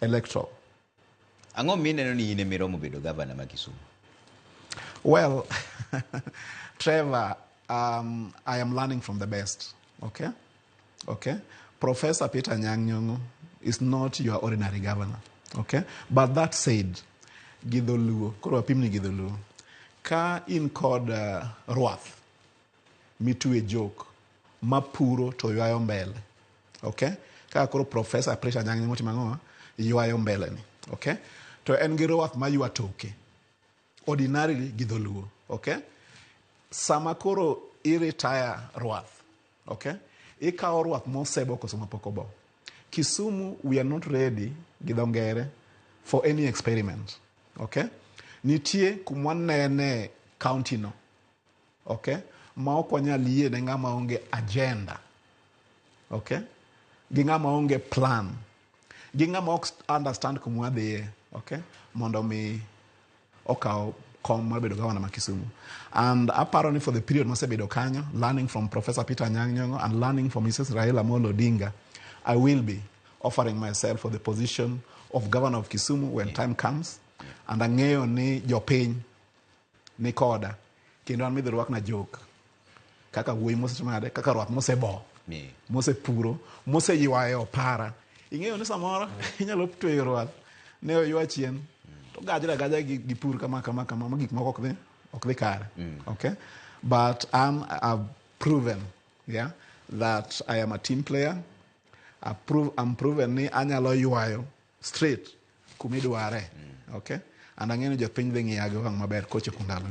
electoral. Ang'o mineno ni ine miromo bedo gavana ma Kisumu? Well, Trevor, I am learning from the best, okay? Okay? Professor Peter Anyang Nyong'o is not your ordinary governor, okay? But that said, Gidoluo, koro apimni Gidoluo, ka in kod ruath, mitu e joke, mapuro to yuayo mbele, okay? Ka koro Professor Peter Anyang Nyong'o timang'o, yuayo mbele ni, okay? To en gi ruath ma yua toke, ordinarily Gidoluo, okay? Sama koro i-retire ruath, okay? Ikawo ruath mosebo koso mapokobo. Kisumu, we are not ready, gidongere, for any experiment, okay? Nitie kumwanene county no, okay? Ma okwanya liye ne ngama onge agenda, okay? Gi ngama onge plan. Gi ngama ok understand kumwadhiye, okay? Mondo mi okaw kom mar bedo gavana ma Kisumu. And apparently for the period mosebedo kanyo, learning from Professor Peter Anyang Nyong'o and learning from Mrs. Raila Amolo Odinga, I will be offering myself for the position of governor of Kisumu when time comes. And ang'eyo ni jopiny ni koda. Kendo an midhiruak na joke. Kaka wuoyi mosetimade, kaka ruath mosebo, mosepuro, moseywayo opara. Ing'eyo ni samoro, inyalo tweyo ruath, ne oywa chien. To gaja gi pur kama gik moko ok dhi kare, okay? But I've proven, yeah, that I am a team player. I'm proven ni anyalo ywayo straight kumidware, okay? And ang'eyo ni jopiny dhi ng'iyago wang' maber kochopo ndalo.